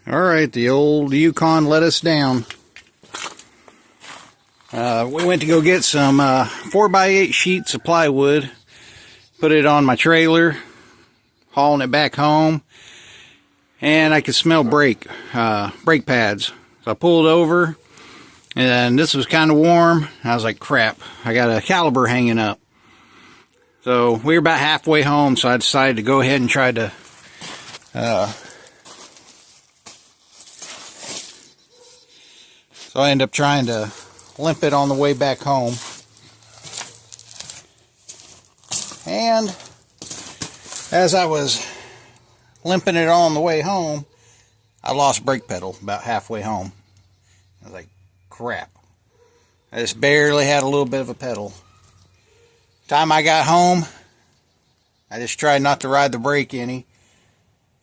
Alright, the old Yukon let us down. We went to go get some 4x8 sheets of plywood, put it on my trailer, hauling it back home, and I could smell brake pads. So I pulled over, and this was kind of warm. I was like, crap, I got a caliper hanging up. So we were about halfway home, so I decided to go ahead and try to so I ended up trying to limp it on the way back home. And as I was limping it on the way home, I lost brake pedal about halfway home. I was like, crap. I just barely had a little bit of a pedal. Time I got home, I just tried not to ride the brake any.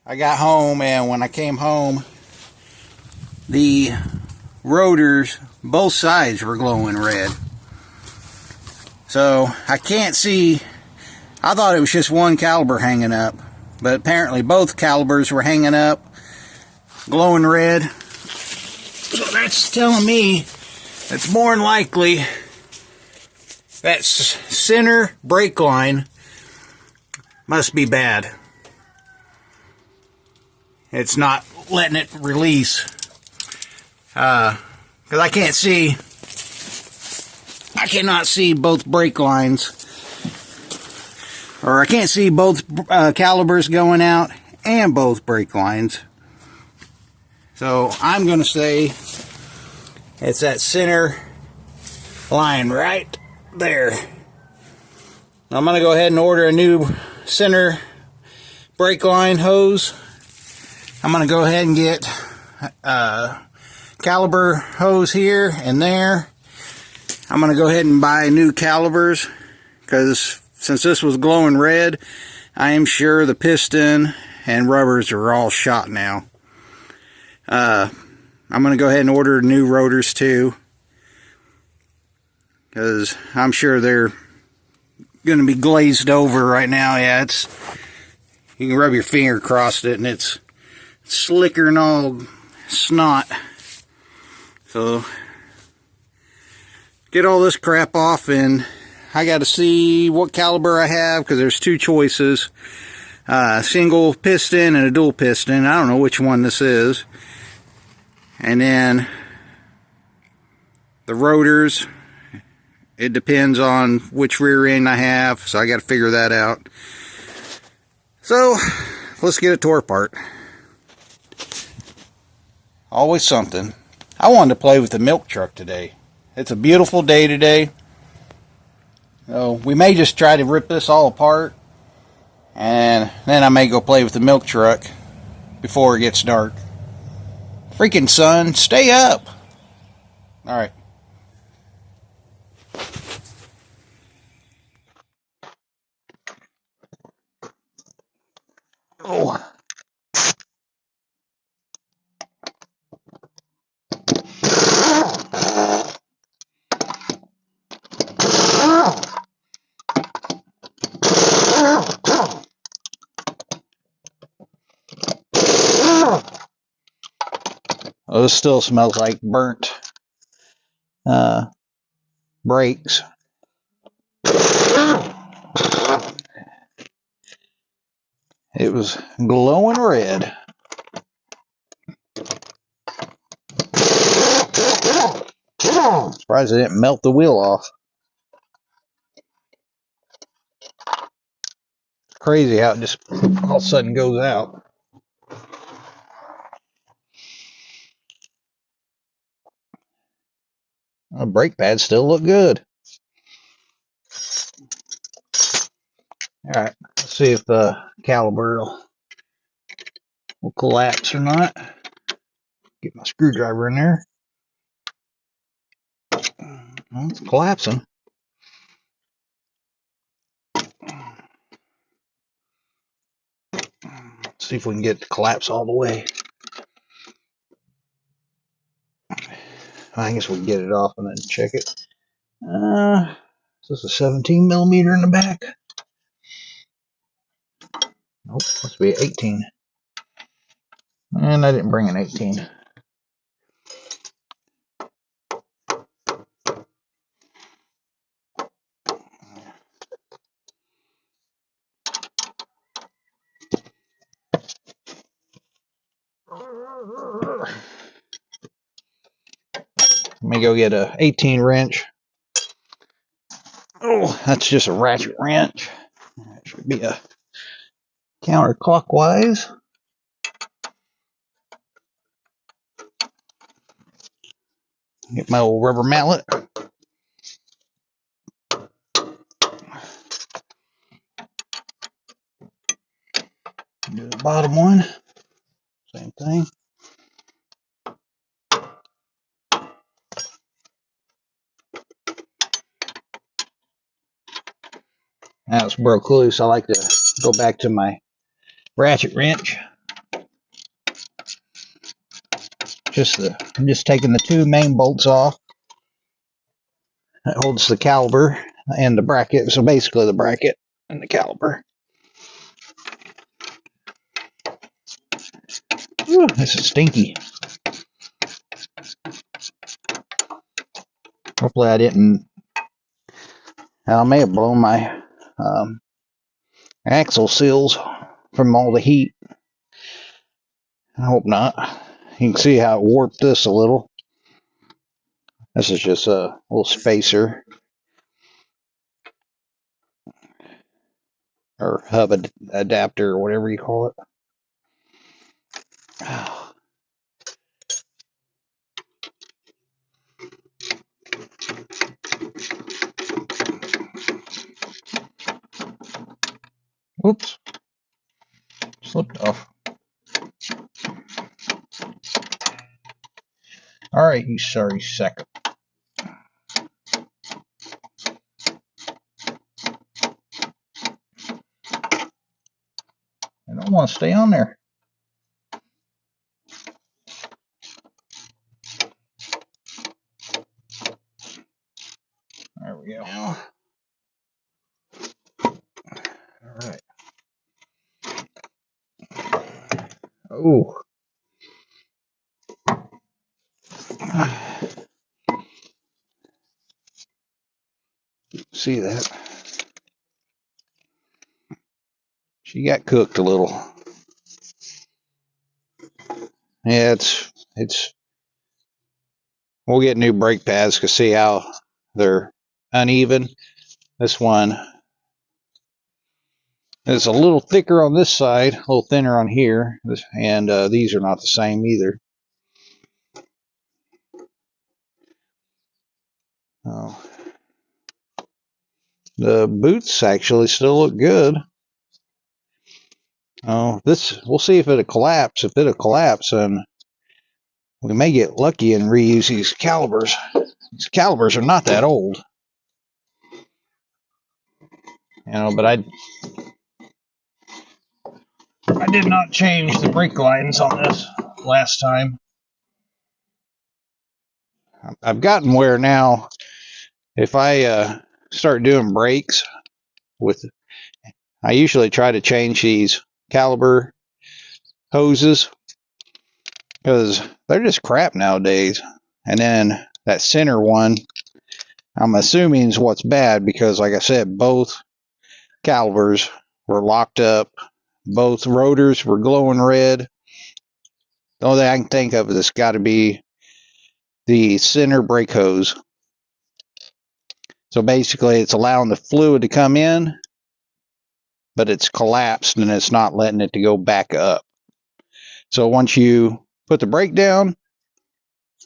I got home, and when I came home, the rotors, both sides were glowing red. So I can't see. I thought it was just one caliper hanging up, but apparently both calibers were hanging up, glowing red. So that's telling me it's more than likely that center brake line must be bad. It's not letting it release. Because I can't see, I cannot see both brake lines, or I can't see both calibers going out and both brake lines. So I'm going to say it's that center line right there. I'm going to go ahead and order a new center brake line hose. I'm going to go ahead and get caliber hose here and there. I'm going to go ahead and buy new calibers, because since this was glowing red, I am sure the piston and rubbers are all shot now. I'm going to go ahead and order new rotors too, because I'm sure they're going to be glazed over right now. Yeah, it's, you can rub your finger across it and it's slicker and all snot. So get all this crap off, and I got to see what caliber I have, because there's two choices, single piston and a dual piston. I don't know which one this is. And then the rotors, it depends on which rear end I have, so I got to figure that out. So let's get it tore apart. Always something. I wanted to play with the milk truck today. It's a beautiful day today. So we may just try to rip this all apart, and then I may go play with the milk truck before it gets dark. Freaking sun, stay up. Alright. Oh. Oh, this still smells like burnt brakes. It was glowing red. Surprised I didn't melt the wheel off. Crazy how it just all of a sudden goes out. The brake pads still look good. Alright, let's see if the caliber will collapse or not. Get my screwdriver in there. Well, it's collapsing. Let's see if we can get it to collapse all the way. I guess we can get it off and then check it. Is this a 17 millimeter in the back? Nope, must be 18. And I didn't bring an 18. Let me go get a 18 wrench. Oh, that's just a ratchet wrench. That should be a counterclockwise. Get my old rubber mallet. Do the bottom one. Same thing. Now it's broke loose. I like to go back to my ratchet wrench. I'm just taking the two main bolts off. That holds the caliper and the bracket. So basically the bracket and the caliper. Ooh, this is stinky. Hopefully I didn't. I may have blown my axle seals from all the heat. I hope not. You can see how it warped this a little. This is just a little spacer or hub adapter or whatever you call it. Whoops. Slipped off. Alright, you sorry sack. I don't want to stay on there. There we go. Now, alright. Oh. See that? She got cooked a little. Yeah, it's we'll get new brake pads to see how they're uneven. This one is a little thicker on this side, a little thinner on here, and these are not the same either. Oh. The boots actually still look good. Oh, we'll see if it'll collapse. If it'll collapse, then we may get lucky and reuse these calipers. These calipers are not that old. But I did not change the brake lines on this last time. I've gotten where now, if I start doing brakes I usually try to change these caliper hoses because they're just crap nowadays. And then that center one, I'm assuming is what's bad because, like I said, both calipers were locked up. Both rotors were glowing red. The only thing I can think of is it's got to be the center brake hose. So basically, it's allowing the fluid to come in, but it's collapsed and it's not letting it to go back up. So once you put the brake down,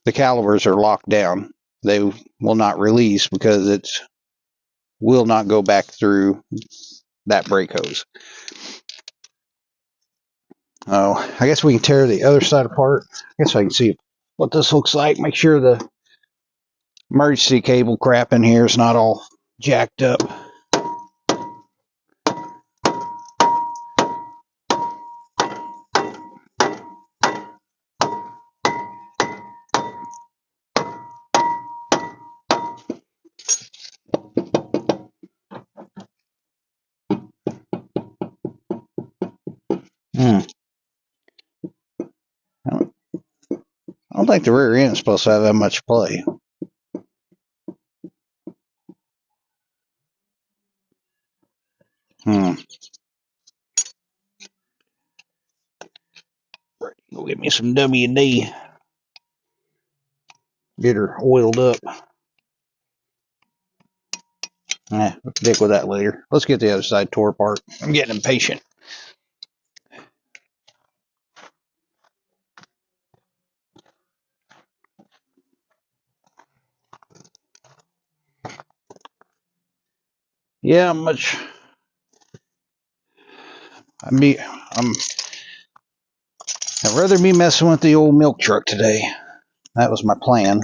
the calipers are locked down. They will not release because it will not go back through that brake hose. Oh, I guess we can tear the other side apart. I guess I can see what this looks like. Make sure the emergency cable crap in here is not all jacked up. I don't think the rear end is supposed to have that much play. Go get me some W&D. Get her oiled up. We'll stick with that later. Let's get the other side tore apart. I'm getting impatient. Yeah, I'd rather be messing with the old milk truck today. That was my plan.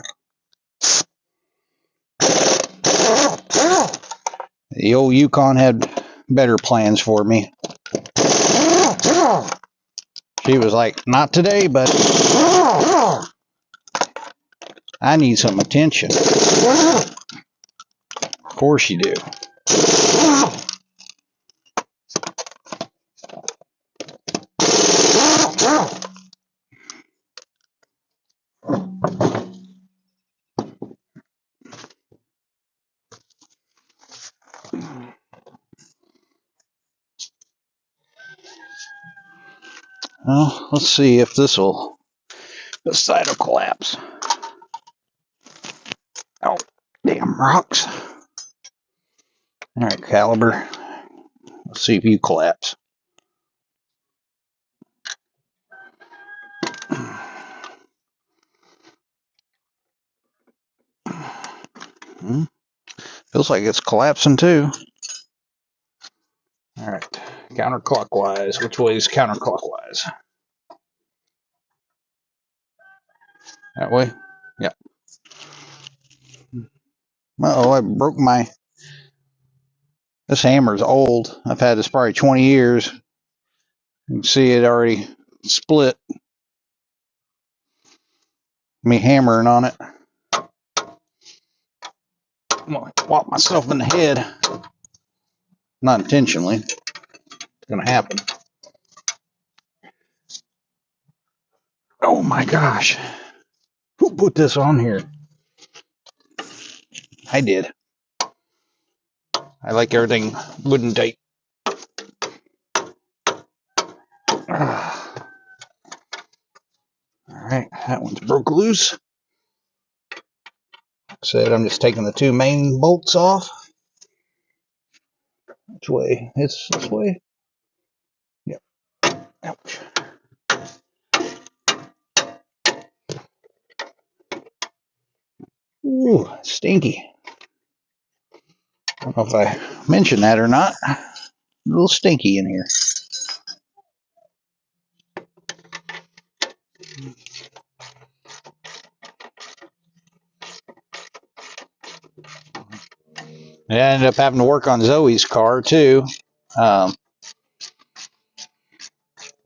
The old Yukon had better plans for me. She was like, not today, but I need some attention. Of course you do. Well, let's see if this side will collapse. Oh, damn rocks. All right, Caliber. Let's see if you collapse. Feels like it's collapsing too. All right, counterclockwise. Which way is counterclockwise? That way? Yep. Uh-oh, I broke my... This hammer's old. I've had this probably 20 years. You can see it already split. Me hammering on it. I'm gonna whop myself in the head. Not intentionally. It's gonna happen. Oh my gosh. Who put this on here? I did. I like everything wooden tight. Alright, that one's broke loose. Like I said, I'm just taking the two main bolts off. Which way? It's this way? Yep. Ouch. Ooh, stinky. I don't know if I mentioned that or not. A little stinky in here. I ended up having to work on Zoe's car too. What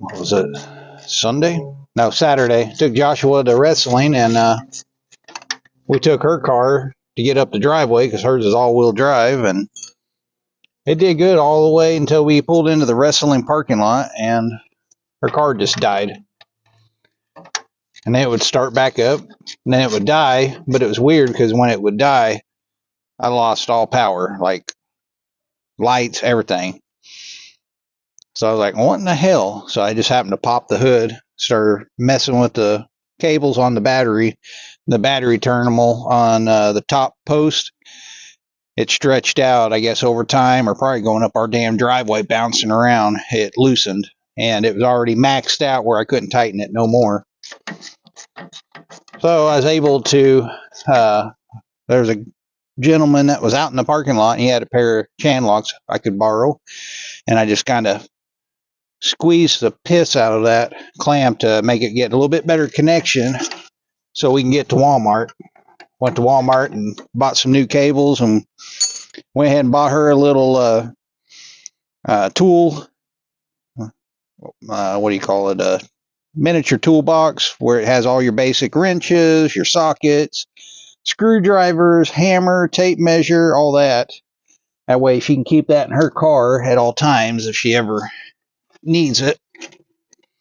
was it? Sunday? No, Saturday. Took Joshua to wrestling, and we took her car to get up the driveway because hers is all-wheel drive, and it did good all the way until we pulled into the wrestling parking lot, and her car just died. And then it would start back up, and then it would die, but it was weird because when it would die, I lost all power, like lights, everything. So I was like, what in the hell? So I just happened to pop the hood, started messing with the cables on the battery terminal on the top post. It stretched out, I guess, over time, or probably going up our damn driveway, bouncing around. It loosened, and it was already maxed out where I couldn't tighten it no more. So I was able to, there's a gentleman that was out in the parking lot, and he had a pair of chain locks I could borrow, and I just kind of squeezed the piss out of that clamp to make it get a little bit better connection so we can get to Walmart. Went to Walmart and bought some new cables, and went ahead and bought her a little tool, what do you call it, a miniature toolbox where it has all your basic wrenches, your sockets, screwdrivers, hammer, tape measure, all that. That way she can keep that in her car at all times if she ever needs it.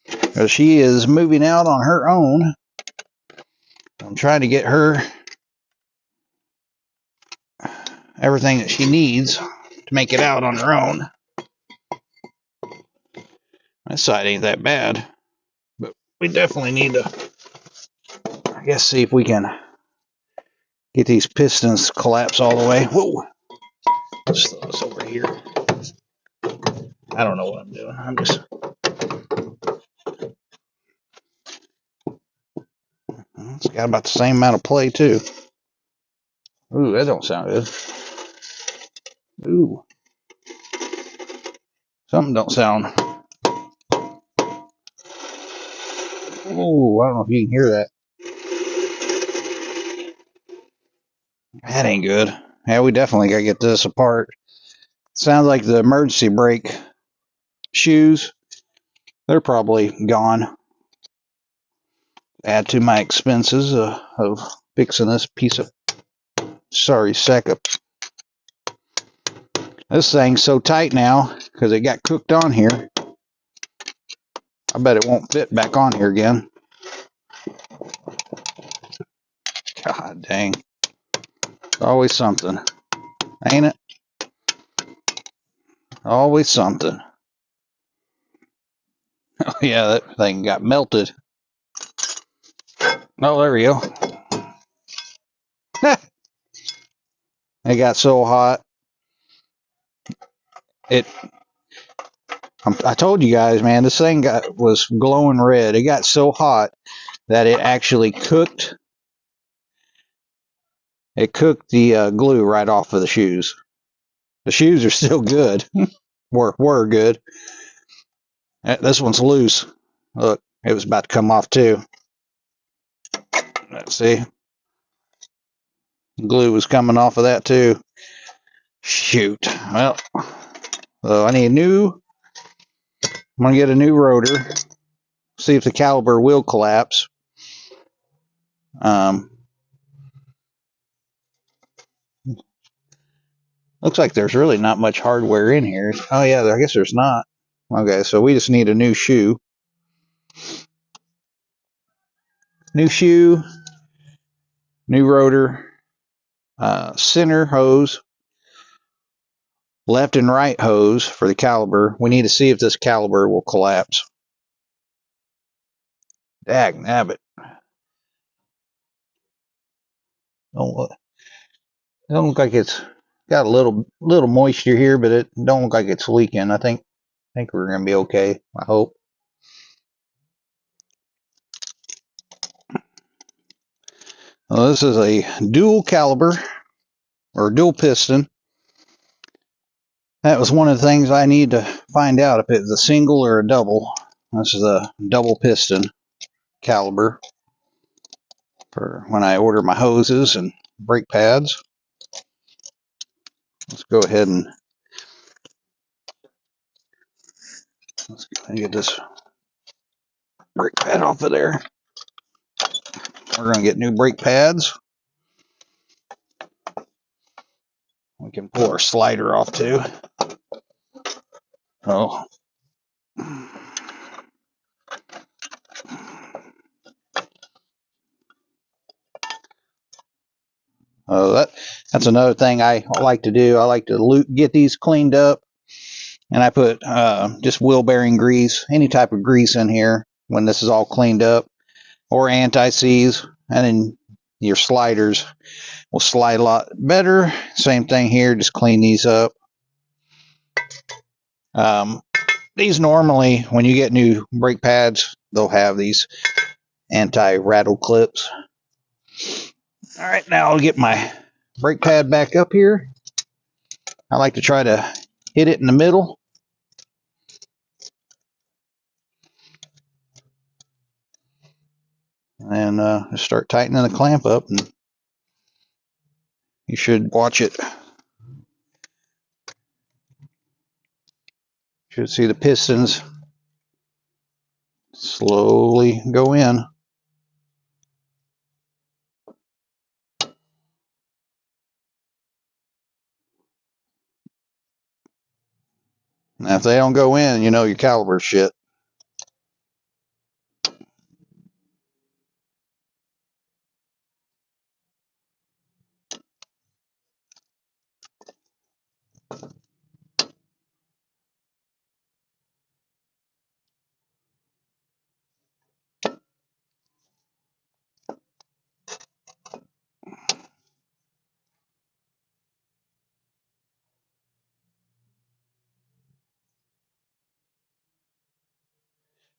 Because she is moving out on her own. I'm trying to get her everything that she needs to make it out on her own. This side ain't that bad, but we definitely need to, I guess, see if we can get these pistons to collapse all the way. Whoa! Let's throw this over here. I don't know what I'm doing. I'm just... It's got about the same amount of play, too. Ooh, that don't sound good. Ooh. Something don't sound... Ooh, I don't know if you can hear that. That ain't good. Yeah, we definitely got to get this apart. Sounds like the emergency brake shoes, they're probably gone. Add to my expenses of fixing this piece of sack of... This thing's so tight now because it got cooked on here. I bet it won't fit back on here again. God dang. Always something. Ain't it? Always something. Oh yeah, that thing got melted. Oh, there we go. It got so hot. I told you guys, man, this thing was glowing red. It got so hot that it actually cooked. It cooked the glue right off of the shoes. The shoes are still good. were good. This one's loose. Look, it was about to come off too. Let's see. Glue was coming off of that too. Shoot. Well, so I need I'm going to get a new rotor. See if the caliper will collapse. Looks like there's really not much hardware in here. Oh yeah, I guess there's not. Okay, so we just need a new shoe. New shoe. New rotor. Center hose. Left and right hose for the caliper. We need to see if this caliper will collapse. Dag nabbit. Don't look like it's got a little moisture here, but it don't look like it's leaking. I think we're gonna be okay. I hope. Well, this is a dual caliper or dual piston. That was one of the things I need to find out if it's a single or a double. This is a double piston caliper for when I order my hoses and brake pads. Let's go ahead and get this brake pad off of there. We're going to get new brake pads. We can pull our slider off too. Oh. That's another thing I like to do. I like to get these cleaned up, and I put just wheel bearing grease, any type of grease in here when this is all cleaned up, or anti-seize, and then your sliders will slide a lot better. Same thing here, just clean these up. These normally, when you get new brake pads, they'll have these anti-rattle clips. All right, now I'll get my brake pad back up here. I like to try to hit it in the middle. And just start tightening the clamp up, and you should watch it. Should see the pistons slowly go in. Now, if they don't go in, you know your caliper's shit.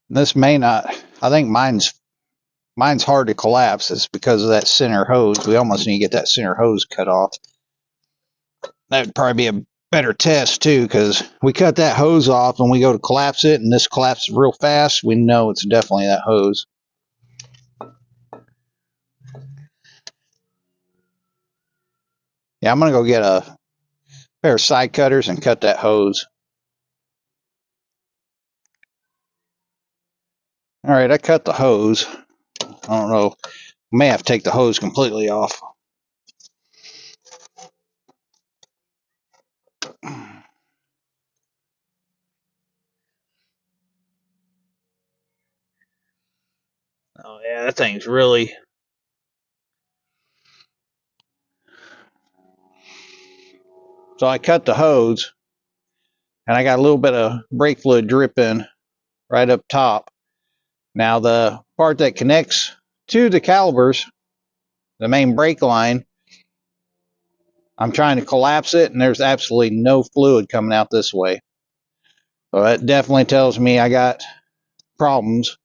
This may not, I think mine's hard to collapse. It's because of that center hose. We almost need to get that center hose cut off. That would probably be a better test too, because we cut that hose off and we go to collapse it and this collapses real fast, we know it's definitely that hose. Yeah, I'm gonna go get a pair of side cutters and cut that hose. All right, I cut the hose. I don't know, may have to take the hose completely off. Oh yeah, that thing's really... So I cut the hose and I got a little bit of brake fluid dripping right up top. Now the part that connects to the calipers, the main brake line, I'm trying to collapse it and there's absolutely no fluid coming out this way. So that definitely tells me I got problems.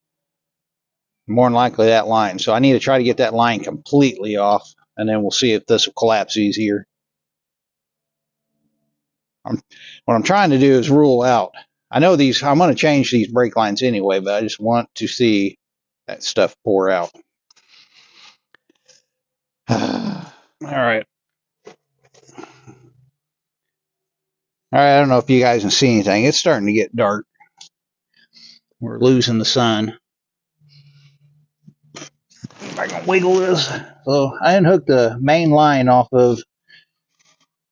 More than likely that line. So I need to try to get that line completely off and then we'll see if this will collapse easier. What I'm trying to do is rule out. I know these, I'm going to change these brake lines anyway, but I just want to see that stuff pour out. All right. All right, I don't know if you guys can see anything. It's starting to get dark. We're losing the sun. If I can wiggle this. So I unhooked the main line off of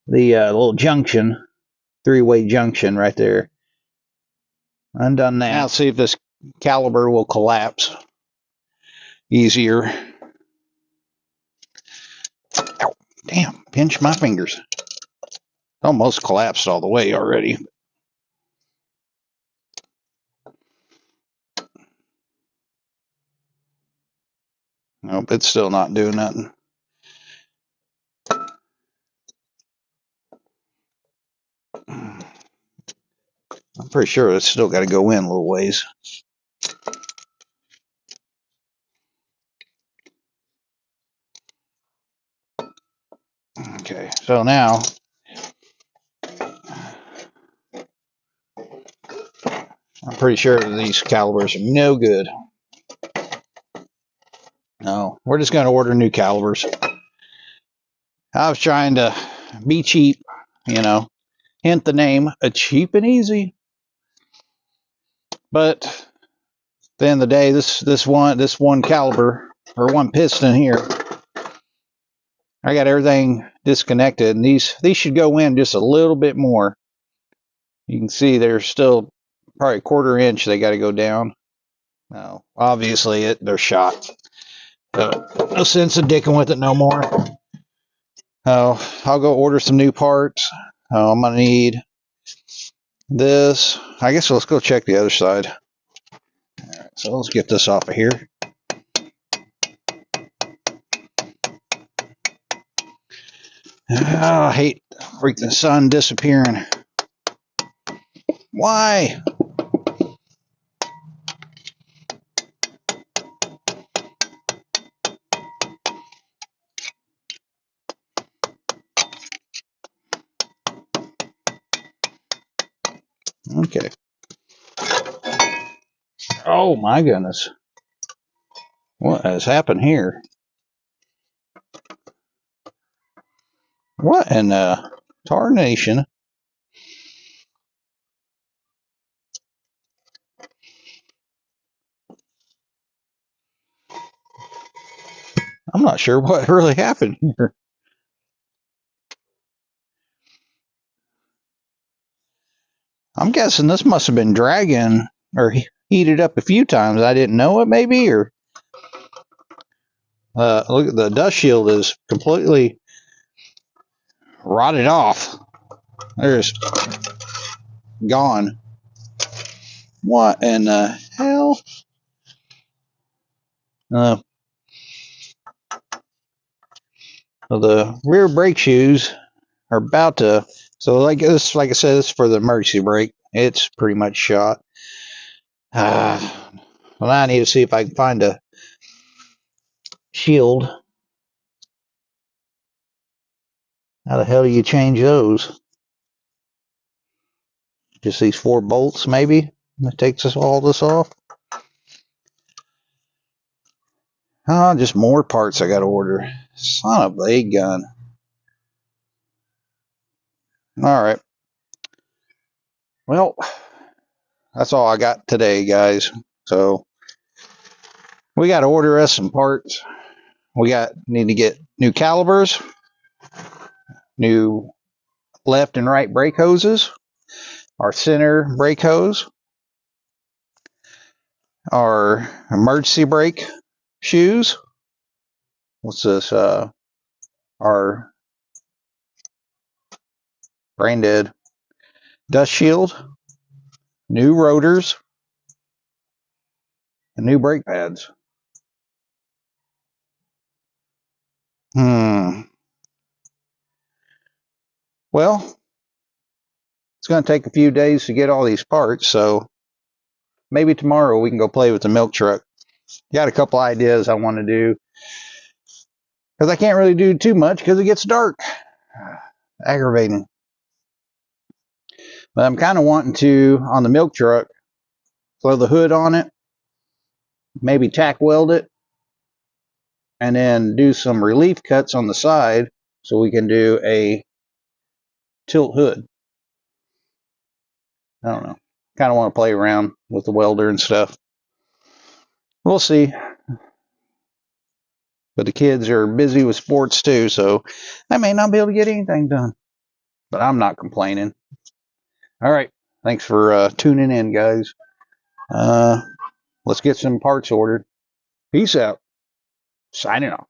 the little junction, three-way junction right there. Undone that. Now let's see if this caliper will collapse easier. Ow, damn, pinch my fingers. Almost collapsed all the way already. Nope, it's still not doing nothing. I'm pretty sure it's still got to go in a little ways. Okay, so now I'm pretty sure that these calipers are no good. No, we're just going to order new calipers. I was trying to be cheap, you know, hint the name, a cheap and easy. But at the end of the day, this one caliper or one piston here, I got everything disconnected, and these should go in just a little bit more. You can see there's still probably a 1/4 inch they got to go down. No, obviously they're shot. So no sense of dicking with it no more. Oh, I'll go order some new parts. Oh, I'm gonna need this. I guess let's go check the other side. All right, so let's get this off of here. Oh, I hate freaking sun disappearing. Why? Okay. Oh my goodness. What has happened here? What in tarnation? I'm not sure what really happened here. I'm guessing this must have been dragging or heated up a few times. I didn't know it maybe, or look at the dust shield is completely rotted off. There's gone. What in the hell? The rear brake shoes are about to. So like I said, this is for the emergency brake. It's pretty much shot. Well, now I need to see if I can find a shield. How the hell do you change those? Just these 4 bolts, maybe? That takes us all this off. Oh, just more parts I gotta order. Son of a gun. Alright. Well, that's all I got today, guys. So, we gotta order us some parts. We need to get new calipers, new left and right brake hoses, our center brake hose, our emergency brake shoes. What's this? Our brain dead dust shield, new rotors, and new brake pads. Well, it's going to take a few days to get all these parts, so maybe tomorrow we can go play with the milk truck. Got a couple ideas I want to do, because I can't really do too much because it gets dark. Aggravating. But I'm kind of wanting to, on the milk truck, throw the hood on it, maybe tack weld it, and then do some relief cuts on the side so we can do a tilt hood. I don't know. Kind of want to play around with the welder and stuff. We'll see. But the kids are busy with sports too, so I may not be able to get anything done. But I'm not complaining. All right. Thanks for tuning in, guys. Let's get some parts ordered. Peace out. Signing off.